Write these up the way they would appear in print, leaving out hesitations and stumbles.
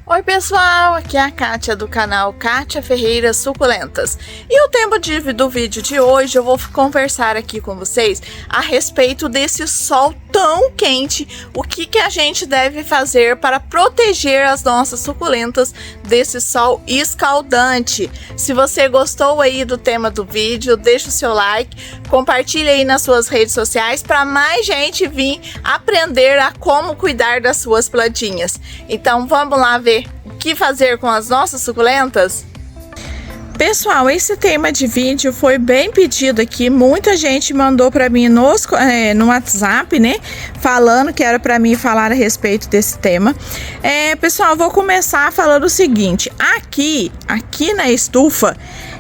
Oi pessoal, aqui é a Kátia do canal Kátia Ferreira Suculentas. E o tema do vídeo de hoje eu vou conversar aqui com vocês a respeito desse sol tão quente. O que a gente deve fazer para proteger as nossas suculentas desse sol escaldante. Se você gostou aí do tema do vídeo, deixa o seu like, compartilha aí nas suas redes sociais para mais gente vir aprender a como cuidar das suas plantinhas. Então vamos lá ver o que fazer com as nossas suculentas? Pessoal, esse tema de vídeo foi bem pedido aqui, muita gente mandou para mim no WhatsApp, né, falando que era para mim falar a respeito desse tema. Pessoal, vou começar falando o seguinte, aqui na estufa,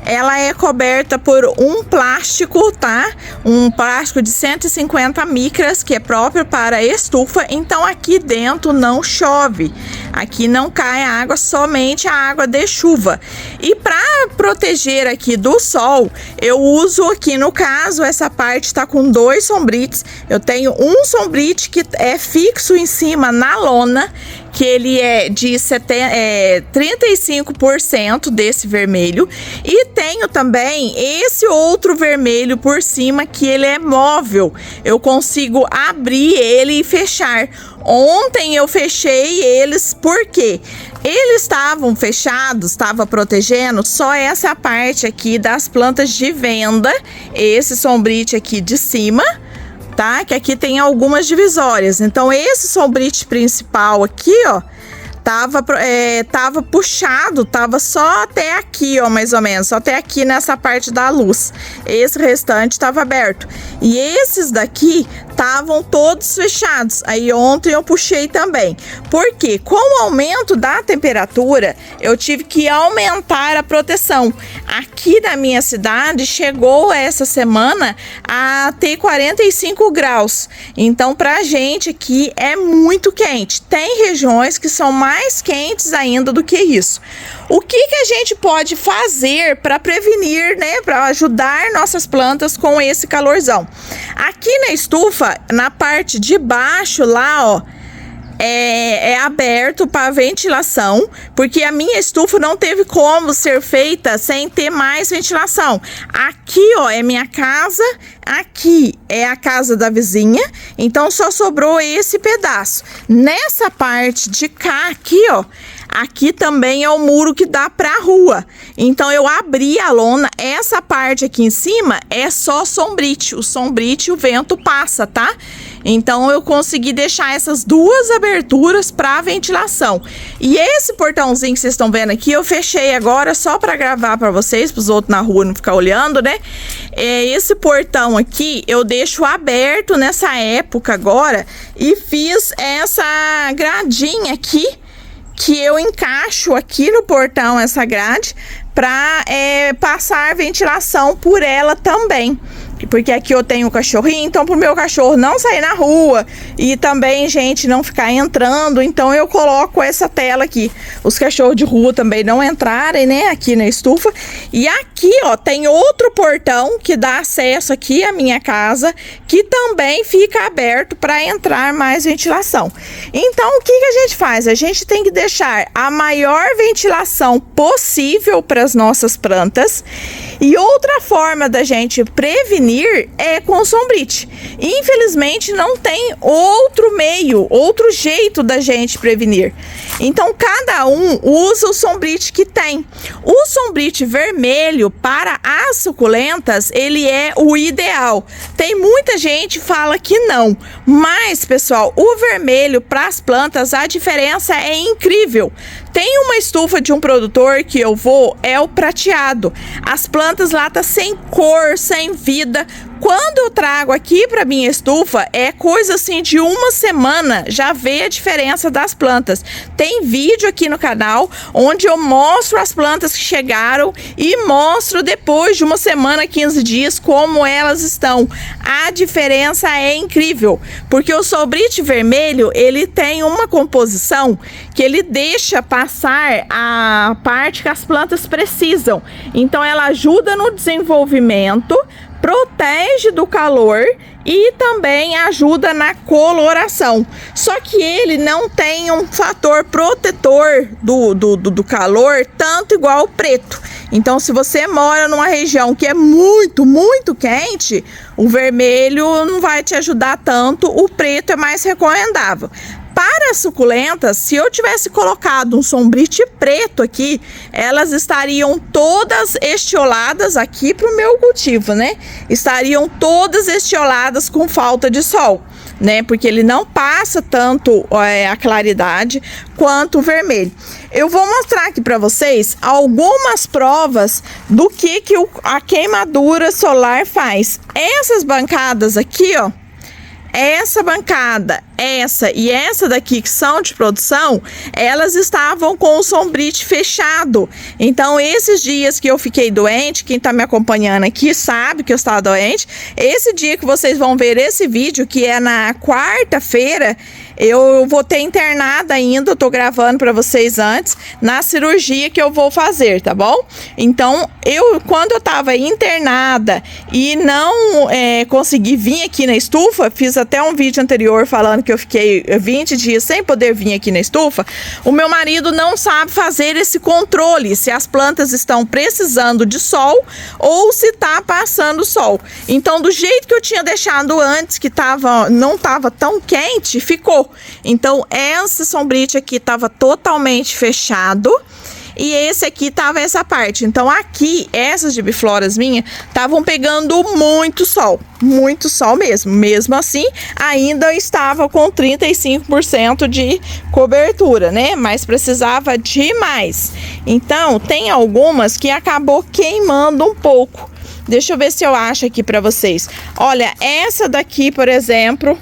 ela é coberta por um plástico, tá? Um plástico de 150 micras, que é próprio para estufa, então aqui dentro não chove. Aqui não cai água, somente a água de chuva. E para proteger aqui do sol, eu uso aqui, no caso, essa parte tá com 2 sombrites. Eu tenho um sombrite que é fixo em cima na lona, que ele é de 35% desse vermelho. E tenho também esse outro vermelho por cima, que ele é móvel. Eu consigo abrir ele e fechar. Ontem eu fechei eles porque eles estavam fechados, estava protegendo só essa parte aqui das plantas de venda, esse sombrite aqui de cima, tá? Que aqui tem algumas divisórias. Então esse sombrite principal aqui, ó, tava puxado, tava só até aqui, ó, mais ou menos, só até aqui nessa parte da luz. Esse restante tava aberto. E esses daqui estavam todos fechados. Aí ontem eu puxei também. Porque com o aumento da temperatura, eu tive que aumentar a proteção. Aqui na minha cidade chegou essa semana a ter 45 graus. Então pra gente aqui é muito quente. Tem regiões que são mais quentes ainda do que isso. O que a gente pode fazer para prevenir, né, para ajudar nossas plantas com esse calorzão? Aqui na estufa, na parte de baixo lá, ó, é aberto para ventilação, porque a minha estufa não teve como ser feita sem ter mais ventilação. Aqui, ó, é minha casa, aqui é a casa da vizinha, então só sobrou esse pedaço. Nessa parte de cá, aqui, ó, aqui também é o muro que dá pra rua. Então eu abri a lona, essa parte aqui em cima é só sombrite. O sombrite o vento passa, tá? Então eu consegui deixar essas duas aberturas para ventilação. E esse portãozinho que vocês estão vendo aqui, eu fechei agora só para gravar para vocês, para os outros na rua não ficar olhando, né? Esse portão aqui eu deixo aberto nessa época agora e fiz essa gradinha aqui, que eu encaixo aqui no portão essa grade para passar ventilação por ela também. Porque aqui eu tenho um cachorrinho, então pro meu cachorro não sair na rua e também, gente, não ficar entrando, então eu coloco essa tela aqui. Os cachorros de rua também não entrarem, né, aqui na estufa. E aqui, ó, tem outro portão que dá acesso aqui à minha casa, que também fica aberto para entrar mais ventilação. Então, o que a gente faz? A gente tem que deixar a maior ventilação possível para as nossas plantas. E outra forma da gente prevenir é com sombrite. Infelizmente não tem outro meio, outro jeito da gente prevenir. Então cada um usa o sombrite que tem. O sombrite vermelho para as suculentas, ele é o ideal. Tem muita gente que fala que não, mas pessoal, o vermelho para as plantas, a diferença é incrível. Tem uma estufa de um produtor que eu vou, é o prateado. As plantas lá tá sem cor, sem vida. Quando eu trago aqui para minha estufa, é coisa assim de uma semana, já vê a diferença das plantas. Tem vídeo aqui no canal onde eu mostro as plantas que chegaram e mostro depois de uma semana, 15 dias, como elas estão. A diferença é incrível, porque o sombrite vermelho, ele tem uma composição que ele deixa passar a parte que as plantas precisam. Então ela ajuda no desenvolvimento, protege do calor e também ajuda na coloração. Só que ele não tem um fator protetor do calor tanto igual o preto. Então, se você mora numa região que é muito, muito quente, o vermelho não vai te ajudar tanto, o preto é mais recomendável. Para as suculentas, se eu tivesse colocado um sombrite preto aqui, elas estariam todas estioladas aqui para o meu cultivo, né? Estariam todas estioladas com falta de sol, né? Porque ele não passa tanto a claridade quanto o vermelho. Eu vou mostrar aqui para vocês algumas provas do que a queimadura solar faz. Essas bancadas aqui, ó. Essa bancada, essa e essa daqui que são de produção, elas estavam com o sombrite fechado. Então, esses dias que eu fiquei doente, quem tá me acompanhando aqui sabe que eu estava doente. Esse dia que vocês vão ver esse vídeo, que é na quarta-feira, eu vou ter internada ainda, eu tô gravando para vocês antes, na cirurgia que eu vou fazer, tá bom? Então, quando eu tava internada e não consegui vir aqui na estufa, fiz até um vídeo anterior falando que eu fiquei 20 dias sem poder vir aqui na estufa, o meu marido não sabe fazer esse controle, se as plantas estão precisando de sol ou se tá passando sol. Então, do jeito que eu tinha deixado antes, que não tava tão quente, ficou. Então, esse sombrite aqui estava totalmente fechado e esse aqui tava essa parte. Então, aqui, essas gibifloras minhas estavam pegando muito sol mesmo. Mesmo assim, ainda estava com 35% de cobertura, né? Mas precisava de mais. Então, tem algumas que acabou queimando um pouco. Deixa eu ver se eu acho aqui para vocês. Olha, essa daqui, por exemplo...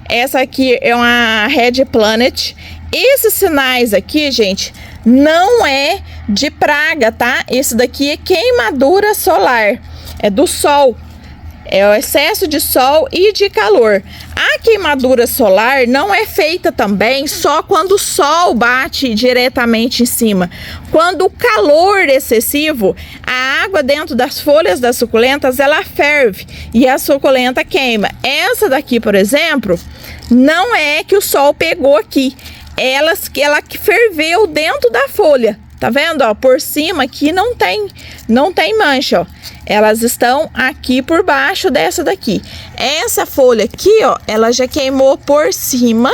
Essa aqui é uma Red Planet. Esses sinais aqui, gente, não é de praga, tá? Esse daqui é queimadura solar. É do sol. É o excesso de sol e de calor. A queimadura solar não é feita também só quando o sol bate diretamente em cima. Quando o calor excessivo, a água dentro das folhas das suculentas, ela ferve e a suculenta queima. Essa daqui, por exemplo, não é que o sol pegou aqui. Ela que ferveu dentro da folha. Tá vendo, ó? Por cima aqui não tem mancha, ó. Elas estão aqui por baixo dessa daqui. Essa folha aqui, ó, ela já queimou por cima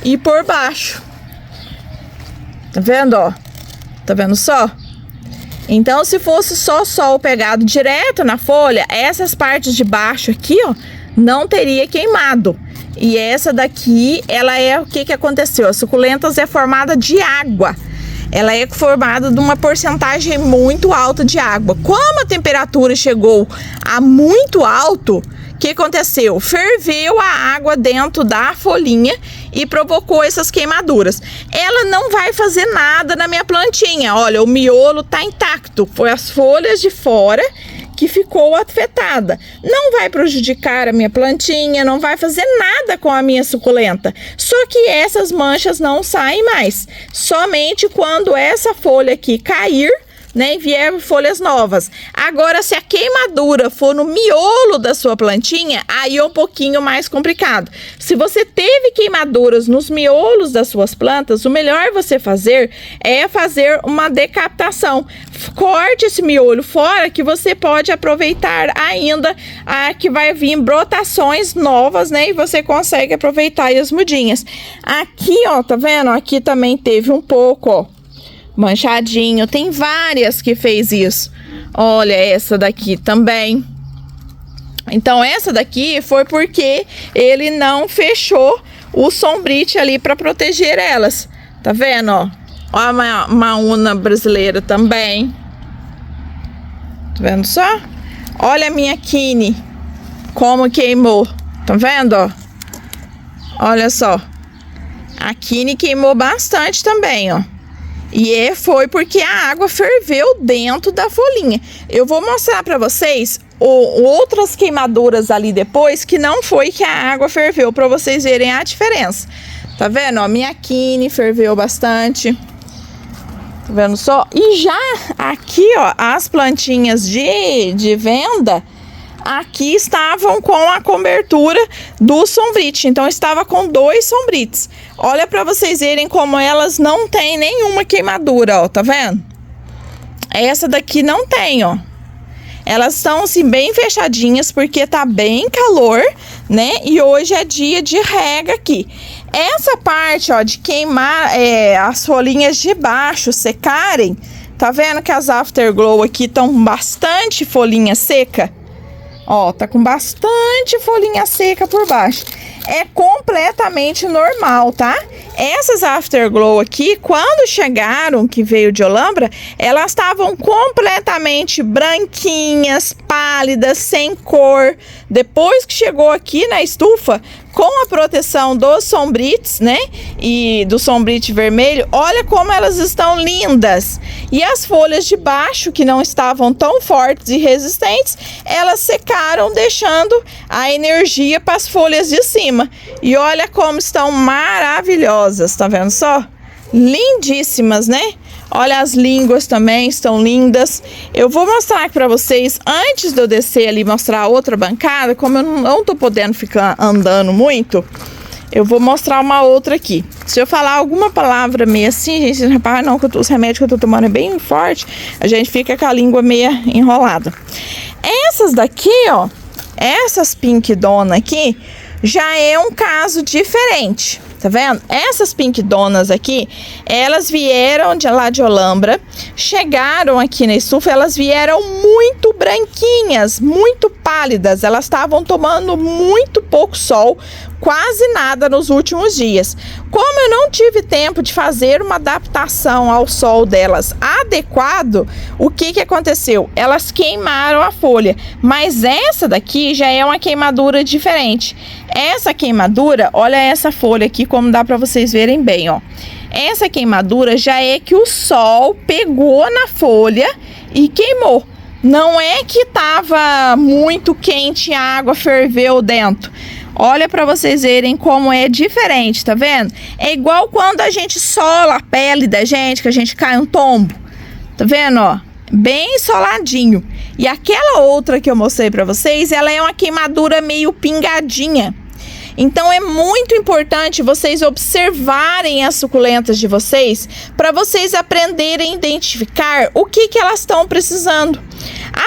e por baixo. Tá vendo, ó? Tá vendo só? Então, se fosse só sol pegado direto na folha, essas partes de baixo aqui, ó, não teria queimado. E essa daqui, ela é o que aconteceu? As suculentas é formada de água. Ela é formada de uma porcentagem muito alta de água. Como a temperatura chegou a muito alto, o que aconteceu? Ferveu a água dentro da folhinha e provocou essas queimaduras. Ela não vai fazer nada na minha plantinha. Olha, o miolo tá intacto. Foi as folhas de fora que ficou afetada. Não vai prejudicar a minha plantinha, não vai fazer nada com a minha suculenta. Só que essas manchas não saem mais. Somente quando essa folha aqui cair, né, e vier folhas novas. Agora, se a queimadura for no miolo da sua plantinha, aí é um pouquinho mais complicado. Se você teve queimaduras nos miolos das suas plantas, o melhor você fazer é fazer uma decapitação. Corte esse miolo fora, que você pode aproveitar ainda que vai vir brotações novas, né, e você consegue aproveitar as mudinhas. Aqui, ó, tá vendo? Aqui também teve um pouco, ó, manchadinho. Tem várias que fez isso. Olha, essa daqui também. Então, essa daqui foi porque ele não fechou o sombrite ali para proteger elas. Tá vendo, ó? Ó a maúna brasileira também. Tá vendo só? Olha a minha quine, como queimou. Tá vendo, ó? Olha só. A quine queimou bastante também, ó. E foi porque a água ferveu dentro da folhinha. Eu vou mostrar para vocês outras queimaduras ali depois, que não foi que a água ferveu, para vocês verem a diferença. Tá vendo? Ó, minha quine ferveu bastante. Tá vendo só? E já aqui, ó, as plantinhas de venda, aqui estavam com a cobertura do sombrite. Então, estava com 2 sombrites. Olha para vocês verem como elas não tem nenhuma queimadura, ó. Tá vendo? Essa daqui não tem, ó. Elas estão, assim, bem fechadinhas, porque tá bem calor, né? E hoje é dia de rega aqui. Essa parte, ó, de queimar as folhinhas de baixo secarem, tá vendo que as Afterglow aqui estão com bastante folhinha seca? Ó, tá com bastante folhinha seca por baixo. É completamente normal, tá? Essas Afterglow aqui, quando chegaram, que veio de Olambra, elas estavam completamente branquinhas, pálidas, sem cor. Depois que chegou aqui na estufa, com a proteção dos sombrites, né? E do sombrite vermelho, olha como elas estão lindas. E as folhas de baixo, que não estavam tão fortes e resistentes, elas secaram, deixando a energia para as folhas de cima. E olha como estão maravilhosas, tá vendo só? Lindíssimas, né? Olha, as línguas também estão lindas. Eu vou mostrar aqui pra vocês, antes de eu descer ali mostrar a outra bancada, como eu não tô podendo ficar andando muito, eu vou mostrar uma outra aqui. Se eu falar alguma palavra meio assim, gente, vocês reparam não, que os remédios que eu tô tomando é bem forte, a gente fica com a língua meio enrolada. Essas daqui, ó, essas Pink Dona aqui, já é um caso diferente. Tá vendo? Essas Pink Donas aqui, elas vieram de lá de Olambra, chegaram aqui na estufa, elas vieram muito branquinhas, muito pálidas, elas estavam tomando muito pouco sol, quase nada nos últimos dias. Como eu não tive tempo de fazer uma adaptação ao sol delas adequado, o que aconteceu? Elas queimaram a folha, mas essa daqui já é uma queimadura diferente. Essa queimadura, olha essa folha aqui, como dá para vocês verem bem, ó. Essa queimadura já é que o sol pegou na folha e queimou. Não é que tava muito quente e a água ferveu dentro. Olha para vocês verem como é diferente, tá vendo? É igual quando a gente sola a pele da gente, que a gente cai um tombo. Tá vendo, ó? Bem soladinho. E aquela outra que eu mostrei para vocês, ela é uma queimadura meio pingadinha. Então é muito importante vocês observarem as suculentas de vocês para vocês aprenderem a identificar o que elas estão precisando.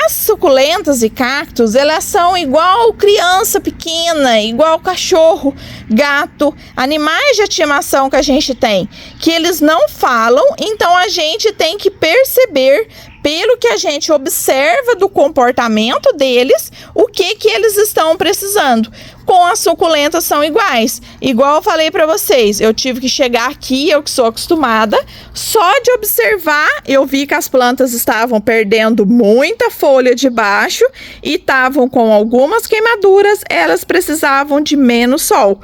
As suculentas e cactos, elas são igual criança pequena, igual cachorro, gato, animais de estimação que a gente tem, que eles não falam, então a gente tem que perceber pelo que a gente observa do comportamento deles, o que eles estão precisando. Com as suculentas são iguais. Igual eu falei para vocês, eu tive que chegar aqui, eu que sou acostumada, só de observar, eu vi que as plantas estavam perdendo muita folha de baixo e estavam com algumas queimaduras, elas precisavam de menos sol.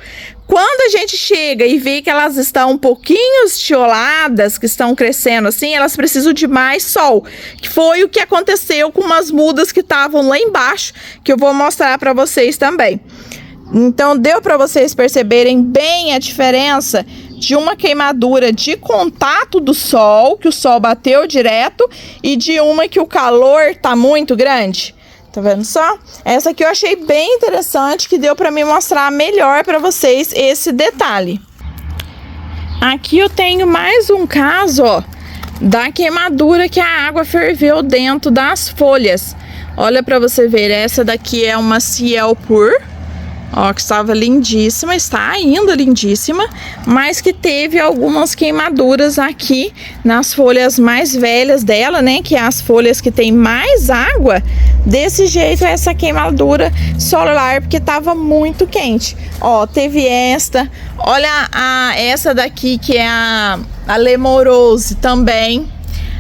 Quando a gente chega e vê que elas estão um pouquinho estioladas, que estão crescendo assim, elas precisam de mais sol, que foi o que aconteceu com umas mudas que estavam lá embaixo, que eu vou mostrar para vocês também. Então, deu para vocês perceberem bem a diferença de uma queimadura de contato do sol, que o sol bateu direto, e de uma que o calor tá muito grande. Tá vendo só? Essa aqui eu achei bem interessante, que deu para me mostrar melhor para vocês esse detalhe. Aqui eu tenho mais um caso, ó, da queimadura que a água ferveu dentro das folhas. Olha para você ver, essa daqui é uma Ciel Pur, ó, que estava lindíssima, está ainda lindíssima, mas que teve algumas queimaduras aqui nas folhas mais velhas dela, né, que é as folhas que tem mais água. Desse jeito, essa queimadura solar, porque estava muito quente. Ó, teve esta, olha essa daqui que é a Lemorose também.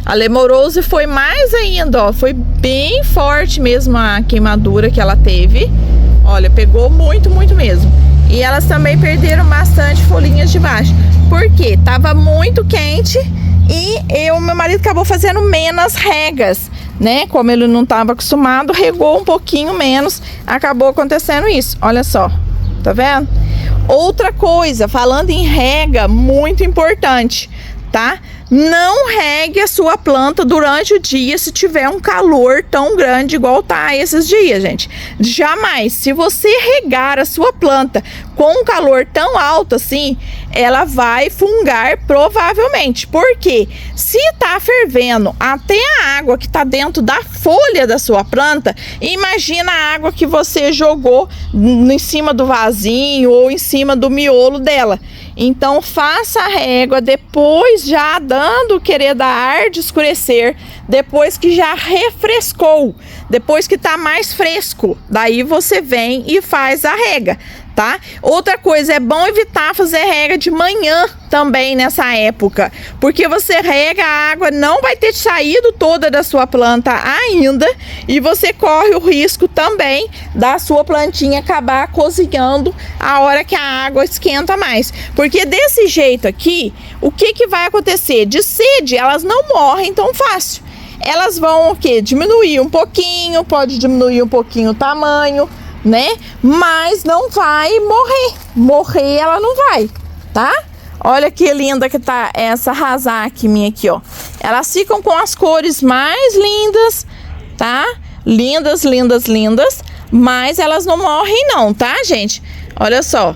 A Lemorose foi mais ainda, ó, foi bem forte mesmo a queimadura que ela teve. Olha, pegou muito, muito mesmo. E elas também perderam bastante folhinhas de baixo. Por quê? Tava muito quente e meu marido acabou fazendo menos regas, né? Como ele não estava acostumado, regou um pouquinho menos, acabou acontecendo isso. Olha só, tá vendo? Outra coisa, falando em rega, muito importante, tá? não regue a sua planta durante o dia se tiver um calor tão grande igual tá esses dias, gente. Jamais. Se você regar a sua planta com um calor tão alto assim, ela vai fungar provavelmente. Porque se tá fervendo até a água que tá dentro da folha da sua planta, imagina a água que você jogou em cima do vasinho ou em cima do miolo dela. Então faça a régua depois, já dando querer dar ar de escurecer, depois que já refrescou, depois que tá mais fresco, daí você vem e faz a rega, tá? Outra coisa, é bom evitar fazer rega de manhã também nessa época, porque você rega, a água não vai ter saído toda da sua planta ainda, e você corre o risco também da sua plantinha acabar cozinhando a hora que a água esquenta mais, porque desse jeito aqui, o que vai acontecer? De sede, elas não morrem tão fácil. Elas vão o quê? Diminuir um pouquinho, pode diminuir um pouquinho o tamanho, né? Mas não vai morrer. Morrer ela não vai, tá? Olha que linda que tá essa Razak minha aqui, ó. Elas ficam com as cores mais lindas, tá? Lindas, lindas, lindas. Mas elas não morrem não, tá, gente? Olha só.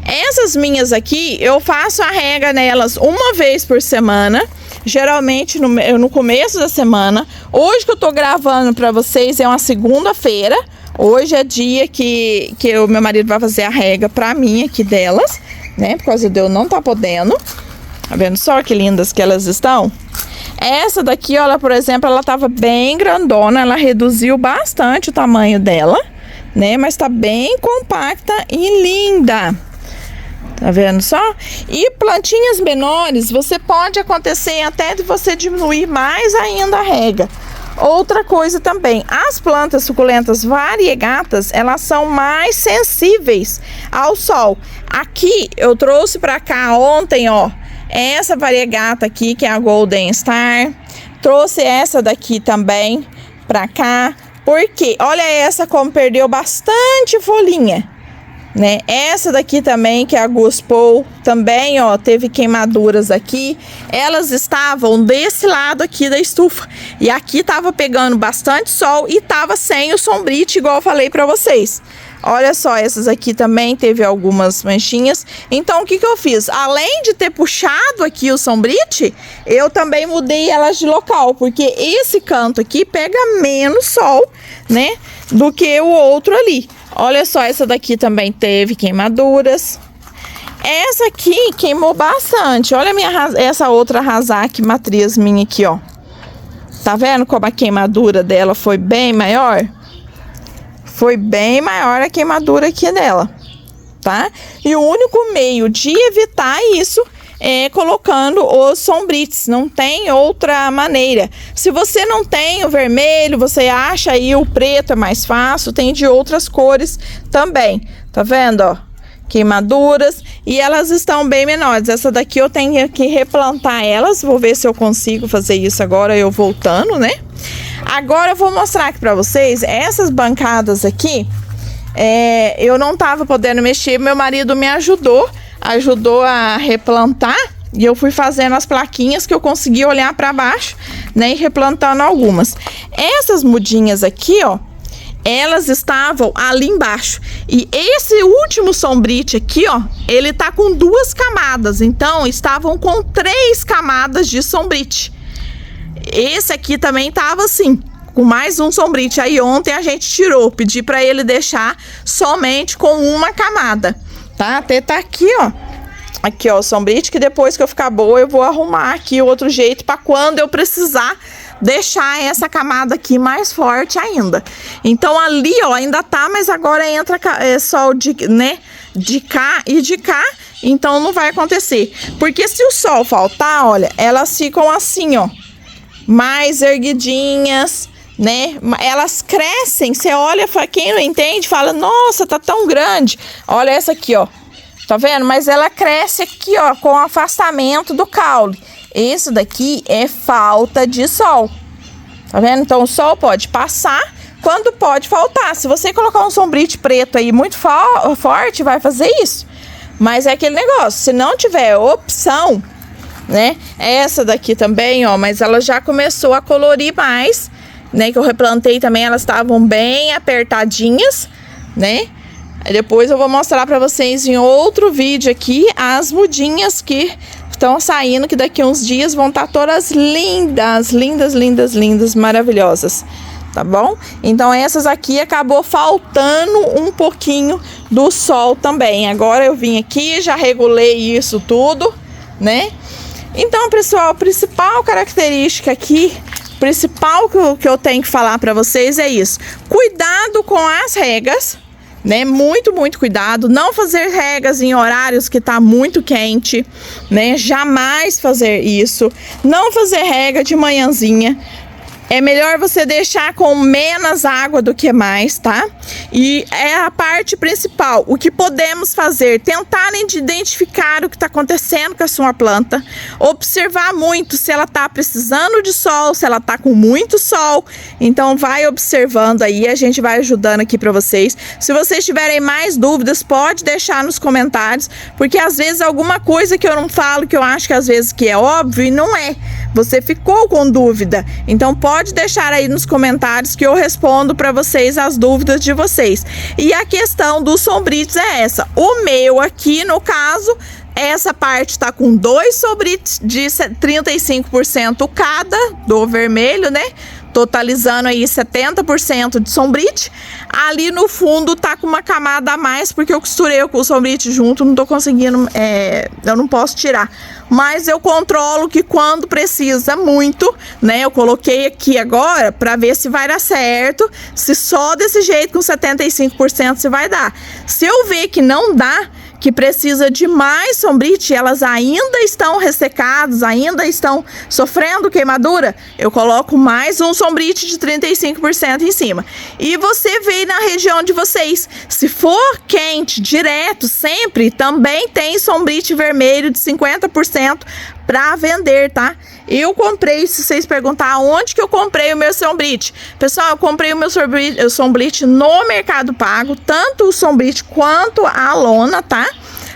Essas minhas aqui, eu faço a rega nelas uma vez por semana. Geralmente no começo da semana. Hoje que eu tô gravando pra vocês é uma segunda-feira. Hoje é dia que o meu marido vai fazer a rega pra mim aqui delas, né? Por causa de eu não tá podendo. Tá vendo só que lindas que elas estão? Essa daqui, olha, por exemplo, ela tava bem grandona. Ela reduziu bastante o tamanho dela, né? Mas tá bem compacta e linda. Tá vendo só? E plantinhas menores, você pode acontecer até de você diminuir mais ainda a rega. Outra coisa também, as plantas suculentas variegatas, elas são mais sensíveis ao sol. Aqui eu trouxe pra cá ontem, ó, essa variegata aqui, que é a Golden Star. Trouxe essa daqui também pra cá, porque olha essa como perdeu bastante folhinha, né? Essa daqui também, que é a Gospel, também, ó, teve queimaduras aqui. Elas estavam desse lado aqui da estufa. E aqui tava pegando bastante sol e tava sem o sombrite, igual eu falei pra vocês. Olha só, essas aqui também teve algumas manchinhas. Então, o que eu fiz? Além de ter puxado aqui o sombrite, eu também mudei elas de local, porque esse canto aqui pega menos sol, né, do que o outro ali. Olha só, essa daqui também teve queimaduras. Essa aqui queimou bastante. Olha essa outra Razak matriz minha aqui, ó. Tá vendo como a queimadura dela foi bem maior? Foi bem maior a queimadura aqui dela, tá? E o único meio de evitar isso é colocando os sombrites, não tem outra maneira. Se você não tem o vermelho, você acha aí o preto é mais fácil, tem de outras cores também, tá vendo, ó? Queimaduras, e elas estão bem menores. Essa daqui eu tenho que replantar elas, vou ver se eu consigo fazer isso agora, eu voltando, né? Agora eu vou mostrar aqui pra vocês, essas bancadas aqui, eu não tava podendo mexer, meu marido me ajudou a replantar, e eu fui fazendo as plaquinhas que eu consegui olhar para baixo, né, e replantando algumas. Essas mudinhas aqui, ó, elas estavam ali embaixo, e esse último sombrite aqui, ó, ele tá com 2 camadas, então estavam com 3 camadas de sombrite. Esse aqui também tava assim, com mais um sombrite. Aí ontem a gente tirou, pedi para ele deixar somente com uma camada, tá? Até tá aqui, ó. Aqui, ó, o sombrite, que depois que eu ficar boa, eu vou arrumar aqui outro jeito para quando eu precisar deixar essa camada aqui mais forte ainda. Então ali, ó, ainda tá, mas agora entra sol de, né, de cá e de cá, então não vai acontecer. Porque se o sol faltar, olha, elas ficam assim, ó, mais erguidinhas, né? Elas crescem, você olha, quem não entende, fala, nossa, tá tão grande. Olha essa aqui, ó. Tá vendo? Mas ela cresce aqui, ó, com o afastamento do caule. Isso daqui é falta de sol. Tá vendo? Então o sol pode passar, quando pode faltar. Se você colocar um sombrite preto aí muito forte, vai fazer isso. Mas é aquele negócio, se não tiver opção, né? Essa daqui também, ó, mas ela já começou a colorir mais, né? Que eu replantei também, elas estavam bem apertadinhas, né? Aí depois eu vou mostrar pra vocês em outro vídeo aqui as mudinhas que estão saindo, que daqui a uns dias vão estar todas lindas, lindas, lindas, lindas, maravilhosas, tá bom? Então essas aqui acabou faltando um pouquinho do sol também. Agora eu vim aqui, já regulei isso tudo, né? Então, pessoal, a principal característica aqui, principal que eu tenho que falar pra vocês é isso. Cuidado com as regas, né? Muito, muito cuidado. Não fazer regas em horários que tá muito quente, né? Jamais fazer isso. Não fazer rega de manhãzinha. É melhor você deixar com menos água do que mais, tá? E é a parte principal. O que podemos fazer? Tentar identificar o que está acontecendo com a sua planta. Observar muito se ela está precisando de sol, se ela está com muito sol. Então vai observando aí, a gente vai ajudando aqui para vocês. Se vocês tiverem mais dúvidas, pode deixar nos comentários, porque às vezes alguma coisa que eu não falo, que eu acho que às vezes que é óbvio e não é. Você ficou com dúvida, então pode deixar aí nos comentários que eu respondo para vocês as dúvidas de vocês. E a questão dos sombrites é essa. O meu aqui, no caso, essa parte tá com 2 sombrites de 35% cada do vermelho, né? Totalizando aí 70% de sombrite. Ali no fundo tá com uma camada a mais, porque eu costurei com o sombrite junto, não tô conseguindo, eu não posso tirar. Mas eu controlo que quando precisa muito, né? Eu coloquei aqui agora para ver se vai dar certo, se só desse jeito com 75% se vai dar. Se eu ver que não dá, que precisa de mais sombrite, elas ainda estão ressecadas, ainda estão sofrendo queimadura, eu coloco mais um sombrite de 35% em cima. E você vê na região de vocês, se for quente direto sempre, também tem sombrite vermelho de 50% para vender, tá? Eu comprei, se vocês perguntar onde que eu comprei o meu sombrite, pessoal, eu comprei o meu sombrite no Mercado Pago, tanto o sombrite quanto a lona, tá?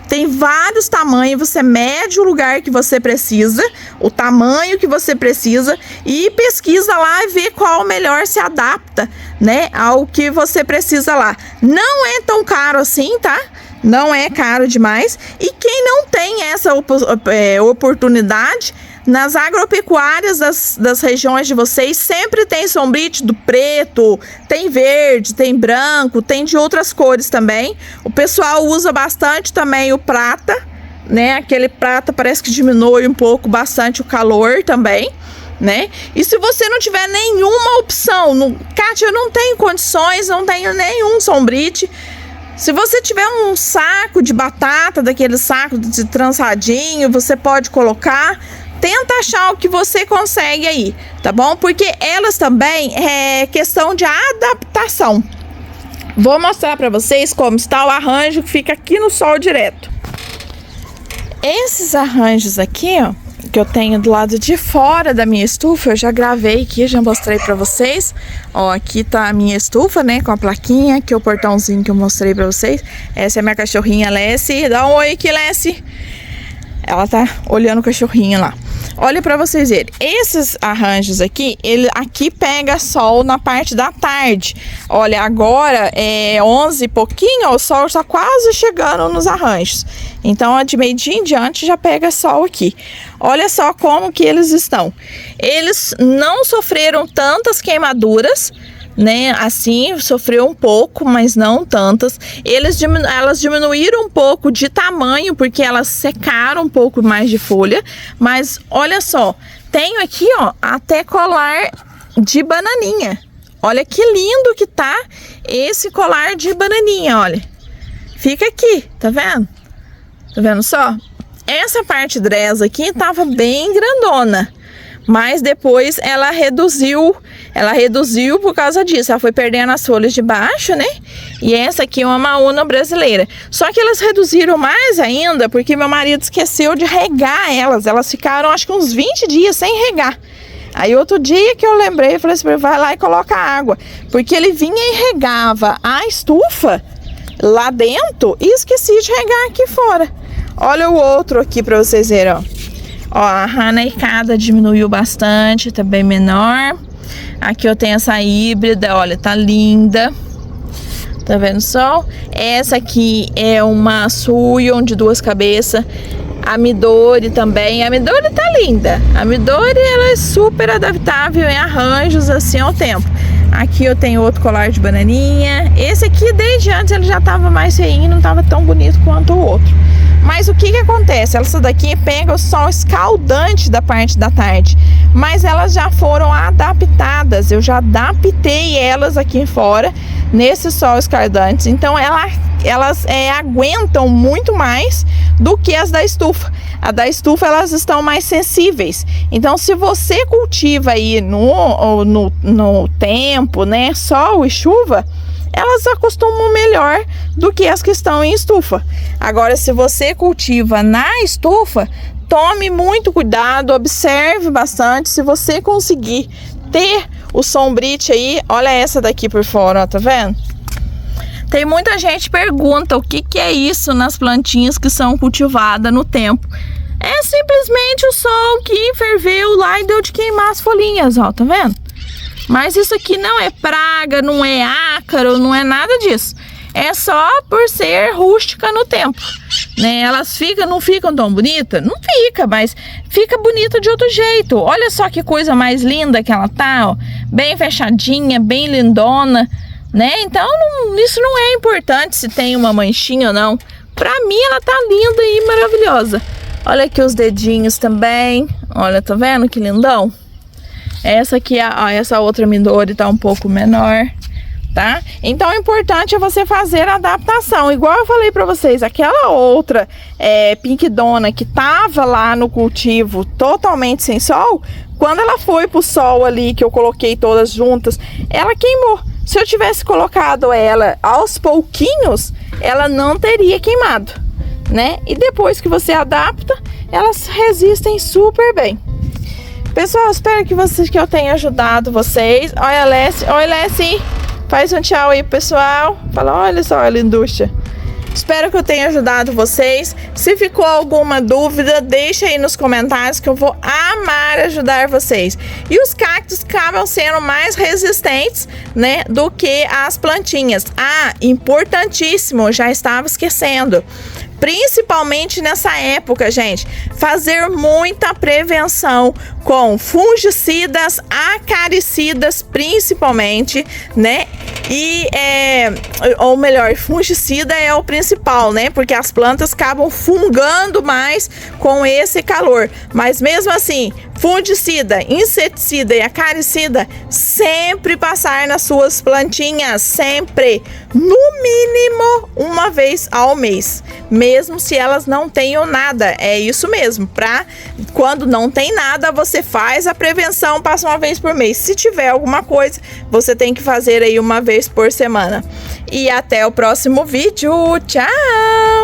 Tem vários tamanhos, você mede o lugar que você precisa, o tamanho que você precisa e pesquisa lá e vê qual melhor se adapta, né, ao que você precisa lá. Não é tão caro assim, tá? Não é caro demais. E quem não tem essa oportunidade, nas agropecuárias das regiões de vocês sempre tem sombrite do preto, tem verde, tem branco, tem de outras cores também. O pessoal usa bastante também o prata, né? Aquele prata parece que diminui um pouco bastante o calor também, né? E se você não tiver nenhuma opção, Kátia, eu não tenho condições, não tenho nenhum sombrite. Se você tiver um saco de batata, daquele saco de trançadinho, você pode colocar. Tenta achar o que você consegue aí, tá bom? Porque elas também é questão de adaptação. Vou mostrar pra vocês como está o arranjo que fica aqui no sol direto. Esses arranjos aqui, ó, que eu tenho do lado de fora da minha estufa, eu já gravei aqui, já mostrei pra vocês. Ó, aqui tá a minha estufa, né, com a plaquinha, aqui o portãozinho que eu mostrei pra vocês. Essa é a minha cachorrinha Lessie. Dá um oi aqui, Lessie. Ela tá olhando o cachorrinho lá. Olha pra vocês verem, esses arranjos aqui, ele aqui pega sol na parte da tarde. Olha, agora é 11 e pouquinho, ó, o sol está quase chegando nos arranjos. Então, de meio-dia em diante já pega sol aqui. Olha só como que eles estão. Eles não sofreram tantas queimaduras, né? Assim, sofreu um pouco, mas não tantas. Elas diminuíram um pouco de tamanho, porque elas secaram um pouco mais de folha. Mas olha só, tenho aqui, ó, até colar de bananinha. Olha que lindo que tá esse colar de bananinha, olha. Fica aqui, tá vendo? Tá vendo só? Essa parte dresa aqui tava bem grandona. Mas depois ela reduziu por causa disso. Ela foi perdendo as folhas de baixo, né? E essa aqui é uma maúna brasileira. Só que elas reduziram mais ainda porque meu marido esqueceu de regar elas. Elas ficaram acho que uns 20 dias sem regar. Aí outro dia que eu lembrei, eu falei assim, vai lá e coloca água. Porque ele vinha e regava a estufa lá dentro e esqueci de regar aqui fora. Olha o outro aqui pra vocês verem, ó. Ó, a raneicada diminuiu bastante, tá bem menor. Aqui eu tenho essa híbrida, olha, tá linda. Tá vendo só? Essa aqui é uma Suion de 2 cabeças. A Midori também. A Midori tá linda. A Midori, ela é super adaptável em arranjos assim ao tempo. Aqui eu tenho outro colar de bananinha. Esse aqui, desde antes, ele já tava mais feinho, não tava tão bonito quanto o outro. Mas o que acontece? Essa daqui pega o sol escaldante da parte da tarde, mas elas já foram adaptadas. Eu já adaptei elas aqui fora nesse sol escaldante. Então elas aguentam muito mais do que as da estufa. A da estufa, elas estão mais sensíveis. Então, se você cultiva aí no tempo, né, sol e chuva, elas acostumam melhor do que as que estão em estufa. Agora, se você cultiva na estufa, tome muito cuidado, observe bastante. Se você conseguir ter o sombrite aí, olha essa daqui por fora, ó, tá vendo? Tem muita gente que pergunta o que é isso nas plantinhas que são cultivadas no tempo. É simplesmente o sol que ferveu lá e deu de queimar as folhinhas, ó, tá vendo? Mas isso aqui não é praga, não é ácaro, não é nada disso. É só por ser rústica no tempo, né? Elas não ficam tão bonitas? Não fica, mas fica bonita de outro jeito. Olha só que coisa mais linda que ela tá, ó. Bem fechadinha, bem lindona, né? Então, isso não é importante se tem uma manchinha ou não. Pra mim, ela tá linda e maravilhosa. Olha aqui os dedinhos também. Olha, tá vendo que lindão? Essa aqui, ó, essa outra Midori tá um pouco menor, tá? Então, o importante é você fazer a adaptação. Igual eu falei pra vocês, aquela outra Pink Donna que tava lá no cultivo totalmente sem sol, quando ela foi pro sol ali, que eu coloquei todas juntas, ela queimou. Se eu tivesse colocado ela aos pouquinhos, ela não teria queimado, né? E depois que você adapta, elas resistem super bem. Pessoal, espero que eu tenha ajudado vocês. Olha a Lessie. Oi, Lessie. Faz um tchau aí, pessoal. Fala, olha só a linducha. Espero que eu tenha ajudado vocês. Se ficou alguma dúvida, deixa aí nos comentários que eu vou amar ajudar vocês. E os cactos acabam sendo mais resistentes, né, do que as plantinhas. Ah, importantíssimo, já estava esquecendo. Principalmente nessa época, gente, fazer muita prevenção com fungicidas, acaricidas principalmente, né? Ou melhor, fungicida é o principal, né? Porque as plantas acabam fungando mais com esse calor. Mas mesmo assim, fungicida, inseticida e acaricida, sempre passar nas suas plantinhas, sempre, no mínimo uma vez ao mês, mesmo se elas não tenham nada. É isso mesmo, pra quando não tem nada, você faz a prevenção, passa uma vez por mês. Se tiver alguma coisa, você tem que fazer aí uma vez por semana. E até o próximo vídeo. Tchau!